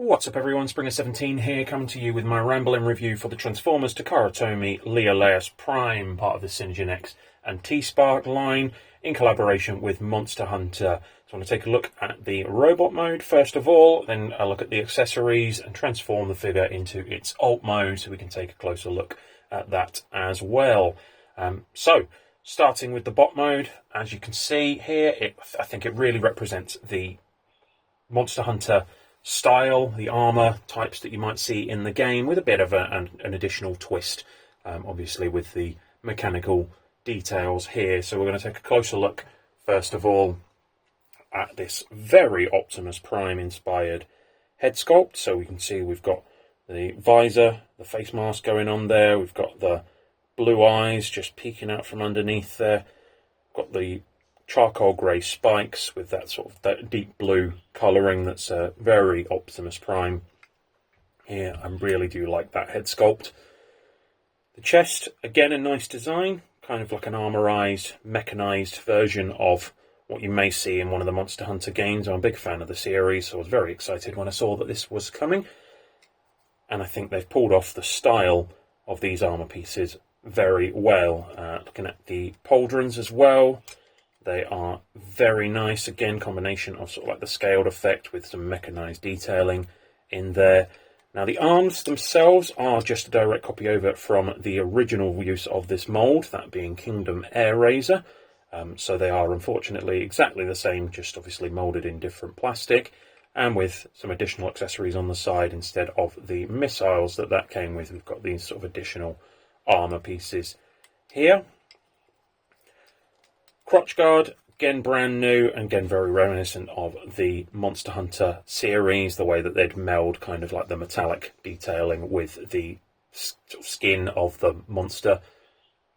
What's up everyone, Springer17 here, coming to you with my rambling review for the Transformers Takara Tomy Liolaeus Prime, part of the Synergenex and T-Spark line, in collaboration with Monster Hunter. So I want to take a look at the robot mode first of all, then a look at the accessories and transform the figure into its alt mode, so we can take a closer look at that as well. So, starting with the bot mode, as you can see here, I think it really represents the Monster Hunter style, the armour types that you might see in the game, with a bit of an additional twist, obviously with the mechanical details here. So we're going to take a closer look, first of all, at this very Optimus Prime inspired head sculpt. So we can see we've got the visor, the face mask going on there, we've got the blue eyes just peeking out from underneath there, got the charcoal grey spikes with that sort of that deep blue colouring that's very Optimus Prime here. I really do like that head sculpt. The chest, again, a nice design, kind of like an armourised, mechanised version of what you may see in one of the Monster Hunter games. I'm a big fan of the series, so I was very excited when I saw that this was coming. And I think they've pulled off the style of these armour pieces very well. Looking at the pauldrons as well, they are very nice. Again, combination of sort of like the scaled effect with some mechanised detailing in there. Now the arms themselves are just a direct copy over from the original use of this mould, that being Kingdom Air Razor. So they are unfortunately exactly the same, just obviously moulded in different plastic and with some additional accessories on the side instead of the missiles that came with. We've got these sort of additional armour pieces here. Crotch guard, again brand new, and again very reminiscent of the Monster Hunter series, the way that they'd meld kind of like the metallic detailing with the sort of skin of the monster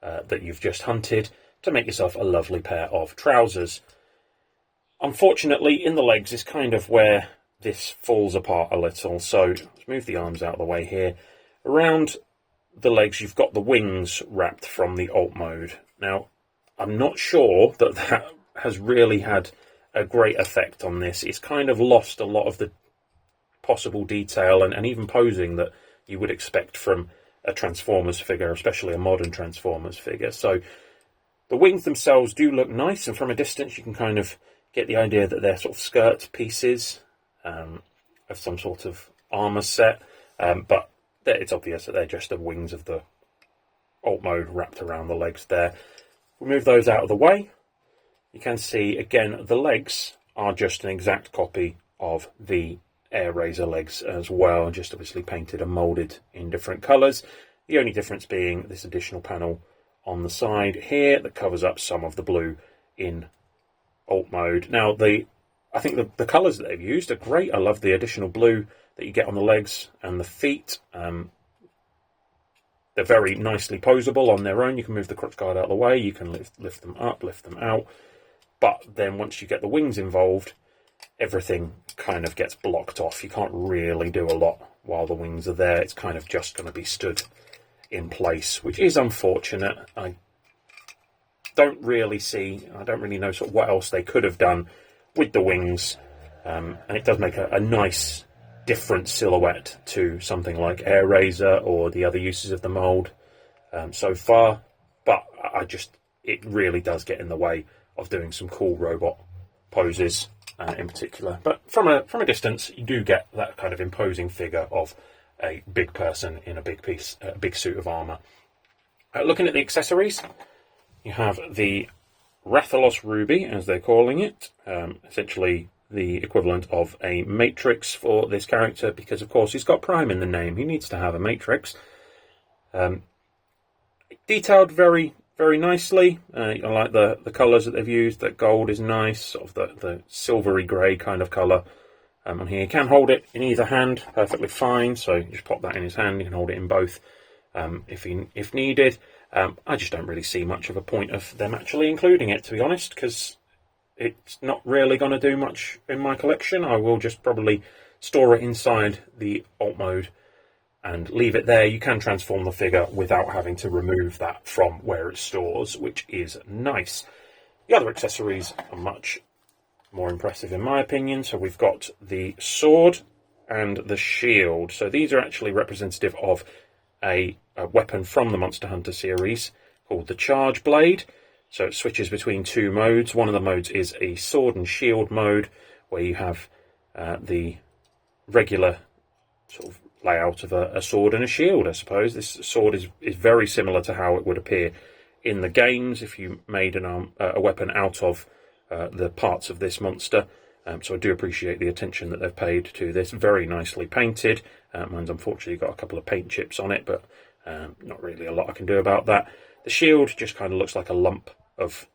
that you've just hunted to make yourself a lovely pair of trousers. Unfortunately, in the legs is kind of where this falls apart a little, so let's move the arms out of the way here. Around the legs you've got the wings wrapped from the alt mode. Now, I'm not sure that has really had a great effect on this. It's kind of lost a lot of the possible detail and even posing that you would expect from a Transformers figure, especially a modern Transformers figure. So the wings themselves do look nice, and from a distance you can kind of get the idea that they're sort of skirt pieces of some sort of armour set, but it's obvious that they're just the wings of the alt mode wrapped around the legs there. We move those out of the way. You can see, again, the legs are just an exact copy of the Air Razor legs as well, just obviously painted and moulded in different colours. The only difference being this additional panel on the side here that covers up some of the blue in alt mode. Now, I think the colours that they've used are great. I love the additional blue that you get on the legs and the feet. They're very nicely posable on their own. You can move the crotch guard out of the way. You can lift them up, lift them out. But then once you get the wings involved, everything kind of gets blocked off. You can't really do a lot while the wings are there. It's kind of just going to be stood in place, which is unfortunate. I don't really know sort of what else they could have done with the wings. And it does make a nice different silhouette to something like Air Razor or the other uses of the mould so far, but it really does get in the way of doing some cool robot poses in particular. But from a distance, you do get that kind of imposing figure of a big person in a big suit of armour. Looking at the accessories, you have the Rathalos Ruby, as they're calling it, essentially the equivalent of a matrix for this character, because of course he's got Prime in the name. He needs to have a matrix. Detailed very, very nicely. I like the colours that they've used. That gold is nice, sort of the silvery grey kind of colour on here. You can hold it in either hand perfectly fine, so you just pop that in his hand. You can hold it in both if needed. I just don't really see much of a point of them actually including it, to be honest, because it's not really going to do much in my collection. I will just probably store it inside the alt mode and leave it there. You can transform the figure without having to remove that from where it stores, which is nice. The other accessories are much more impressive in my opinion. So we've got the sword and the shield. So these are actually representative of a weapon from the Monster Hunter series called the Charge Blade. So it switches between two modes. One of the modes is a sword and shield mode, where you have the regular sort of layout of a sword and a shield, I suppose. This sword is very similar to how it would appear in the games if you made a weapon out of the parts of this monster. So I do appreciate the attention that they've paid to this. Very nicely painted. Mine's unfortunately got a couple of paint chips on it, but not really a lot I can do about that. The shield just kind of looks like a lump of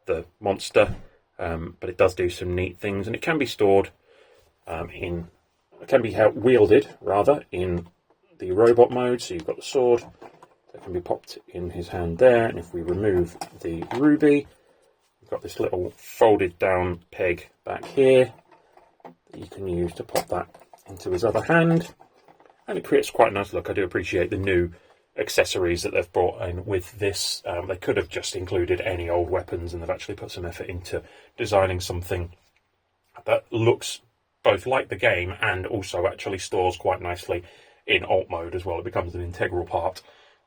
the monster, but it does do some neat things, and it can be stored it can be wielded rather in the robot mode. So you've got the sword that can be popped in his hand there, and if we remove the ruby, we've got this little folded down peg back here that you can use to pop that into his other hand, and it creates quite a nice look. I do appreciate the new accessories that they've brought in with this. They could have just included any old weapons, and they've actually put some effort into designing something that looks both like the game and also actually stores quite nicely in alt mode as well. It becomes an integral part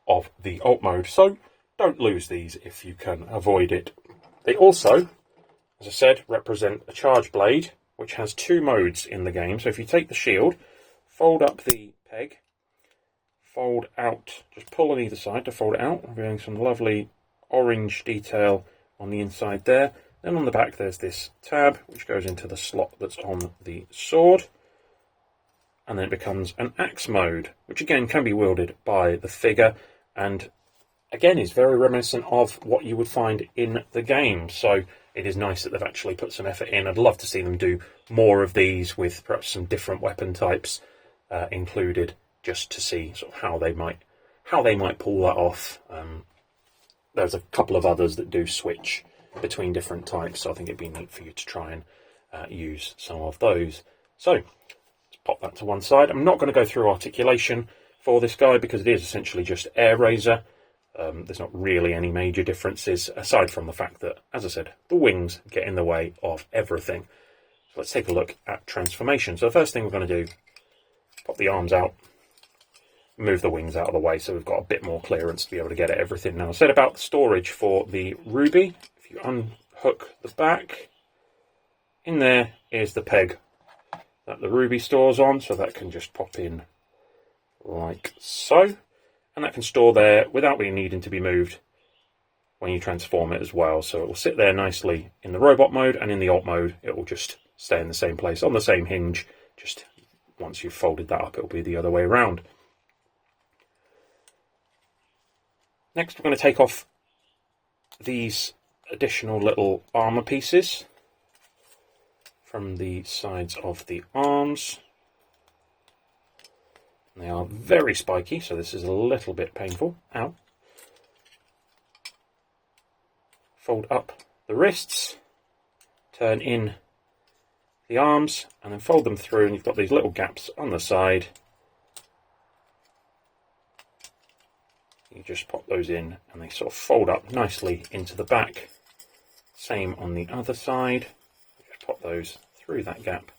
of the alt mode, so don't lose these if you can avoid it. They also, as I said, represent a charge blade, which has two modes in the game. So if you take the shield, fold up the peg, fold out, just pull on either side to fold it out, revealing some lovely orange detail on the inside there. Then on the back there's this tab which goes into the slot that's on the sword, and then it becomes an axe mode, which again can be wielded by the figure, and again is very reminiscent of what you would find in the game. So it is nice that they've actually put some effort in. I'd love to see them do more of these with perhaps some different weapon types included, just to see sort of how they might pull that off. There's a couple of others that do switch between different types, so I think it'd be neat for you to try and use some of those. So let's pop that to one side. I'm not going to go through articulation for this guy because it is essentially just air razor. There's not really any major differences aside from the fact that, as I said, the wings get in the way of everything. So let's take a look at transformation. So the first thing we're going to do, pop the arms out, move the wings out of the way so we've got a bit more clearance to be able to get at everything. Now I said about the storage for the ruby. If you unhook the back, in there is the peg that the ruby stores on, so that can just pop in like so, and that can store there without being needing to be moved when you transform it as well. So it will sit there nicely in the robot mode, and in the alt mode it will just stay in the same place on the same hinge. Just once you've folded that up, it will be the other way around. Next we're going to take off these additional little armour pieces from the sides of the arms. They are very spiky, so this is a little bit painful. Ow. Fold up the wrists, turn in the arms, and then fold them through, and you've got these little gaps on the side. You just pop those in and they sort of fold up nicely into the back. Same on the other side. Just pop those through that gap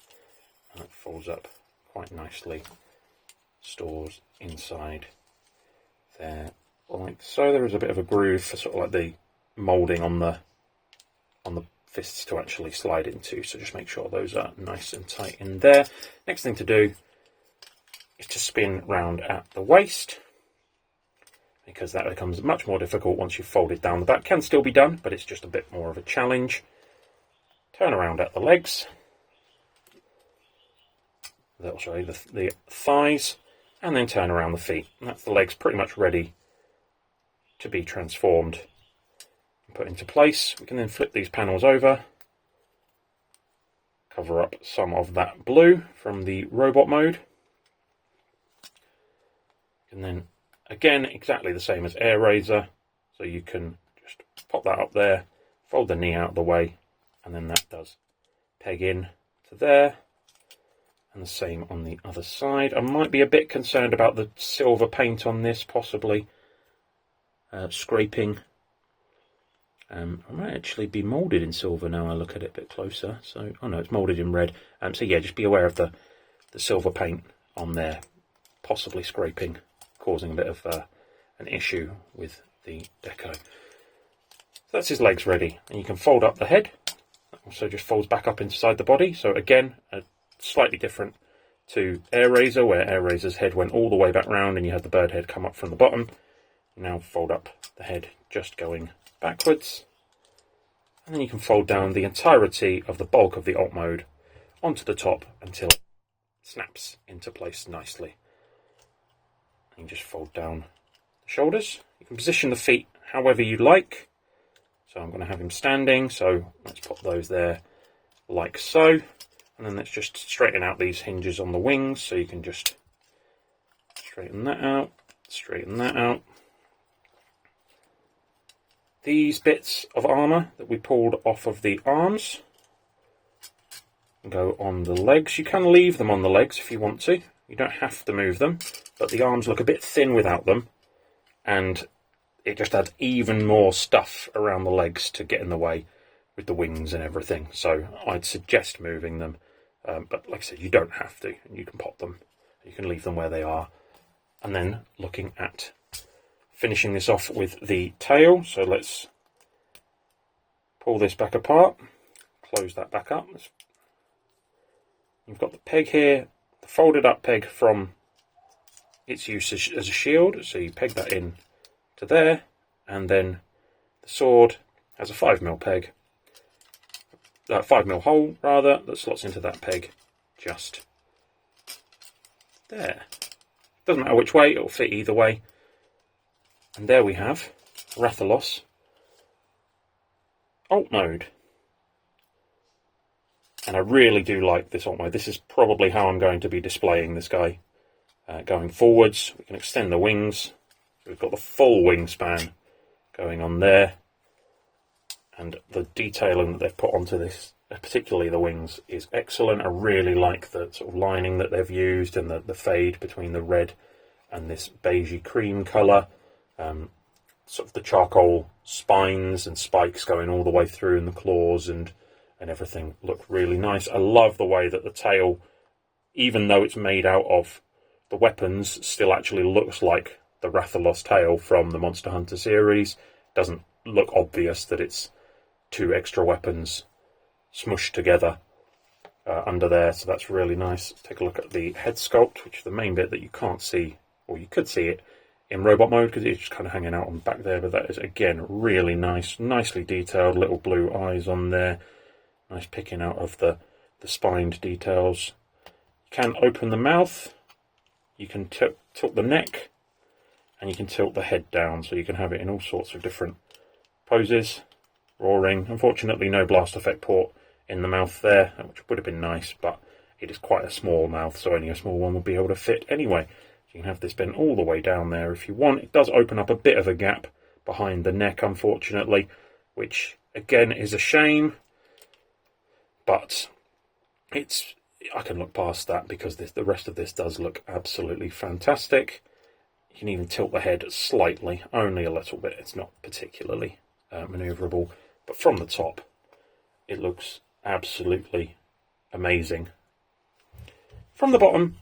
and it folds up quite nicely. Stores inside there like so. There is a bit of a groove for sort of like the moulding on the fists to actually slide into, so just make sure those are nice and tight in there. Next thing to do is to spin round at the waist, because that becomes much more difficult once you've folded down the back. Can still be done, but it's just a bit more of a challenge. Turn around at the legs, that'll show you the thighs, and then turn around the feet. And that's the legs pretty much ready to be transformed and put into place. We can then flip these panels over, cover up some of that blue from the robot mode, and then again, exactly the same as air razor, so you can just pop that up there, fold the knee out of the way, and then that does peg in to there, and the same on the other side. I might be a bit concerned about the silver paint on this, possibly scraping. I might actually be moulded in silver now I look at it a bit closer. So, oh no, it's moulded in red. So yeah, just be aware of the the silver paint on there, possibly scraping, causing a bit of an issue with the deco. So that's his legs ready, and you can fold up the head. That also just folds back up inside the body. So again, slightly different to Air Razor, where Air Razor's head went all the way back round and you had the bird head come up from the bottom. Now fold up the head just going backwards, and then you can fold down the entirety of the bulk of the alt mode onto the top until it snaps into place nicely. And just fold down the shoulders. You can position the feet however you like. So I'm going to have him standing, so let's put those there like so. And then let's just straighten out these hinges on the wings, so you can just straighten that out, straighten that out. These bits of armour that we pulled off of the arms go on the legs. You can leave them on the legs if you want to. You don't have to move them, but the arms look a bit thin without them, and it just adds even more stuff around the legs to get in the way with the wings and everything. So I'd suggest moving them, but like I said, you don't have to, and you can pop them, you can leave them where they are. And then looking at finishing this off with the tail, so let's pull this back apart, close that back up. You've got the peg here, the folded up peg from its use as a shield, so you peg that in to there, and then the sword has a 5mm peg, 5mm hole rather, that slots into that peg just there. Doesn't matter which way, it'll fit either way. And there we have Rathalos alt mode. And I really do like this alt mode. This is probably how I'm going to be displaying this guy going forwards. We can extend the wings. We've got the full wingspan going on there, and the detailing that they've put onto this, particularly the wings, is excellent. I really like the sort of lining that they've used and the fade between the red and this beigey cream colour. Sort of the charcoal spines and spikes going all the way through, and the claws and everything look really nice. I love the way that the tail, even though it's made out of the weapons, still actually looks like the Rathalos tail from the Monster Hunter series. Doesn't look obvious that it's two extra weapons smushed together under there, so that's really nice. Take a look at the head sculpt, which is the main bit that you can't see, or you could see it in robot mode because it's just kind of hanging out on the back there, but that is again really nice, nicely detailed, little blue eyes on there, nice picking out of the spined details. You can open the mouth, you can tilt the neck, and you can tilt the head down, so you can have it in all sorts of different poses. Roaring. Unfortunately, no blast effect port in the mouth there, which would have been nice, but it is quite a small mouth, so only a small one will be able to fit anyway. You can have this bent all the way down there if you want. It does open up a bit of a gap behind the neck, unfortunately, which again is a shame, but I can look past that because the rest of this does look absolutely fantastic. You can even tilt the head slightly, only a little bit. It's not particularly manoeuvrable, but from the top it looks absolutely amazing. From the bottom,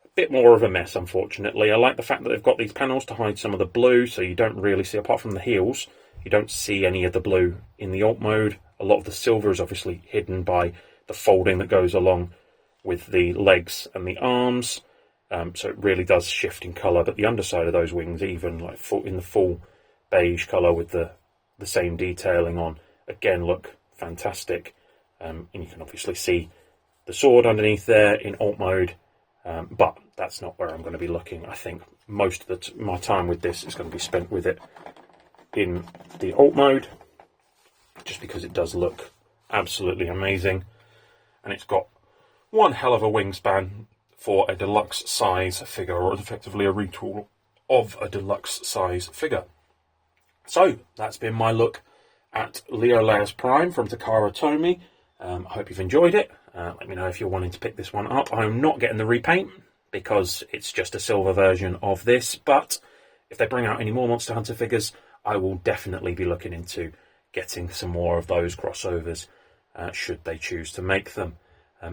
a bit more of a mess, unfortunately. I like the fact that they've got these panels to hide some of the blue, so you don't really see, apart from the heels, you don't see any of the blue in the alt mode. A lot of the silver is obviously hidden by the folding that goes along with the legs and the arms. So it really does shift in colour, but the underside of those wings, even like in the full beige colour with the same detailing on, again look fantastic. And you can obviously see the sword underneath there in alt mode, but that's not where I'm going to be looking. I think most of my time with this is going to be spent with it in the alt mode, just because it does look absolutely amazing, and it's got one hell of a wingspan for a deluxe size figure, or effectively a retool of a deluxe size figure. So that's been my look at Liolaeus Prime from Takara Tomy. I hope you've enjoyed it. Let me know if you're wanting to pick this one up. I'm not getting the repaint because it's just a silver version of this, but if they bring out any more Monster Hunter figures, I will definitely be looking into getting some more of those crossovers should they choose to make them.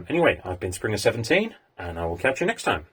Anyway, I've been Springer17, and I will catch you next time.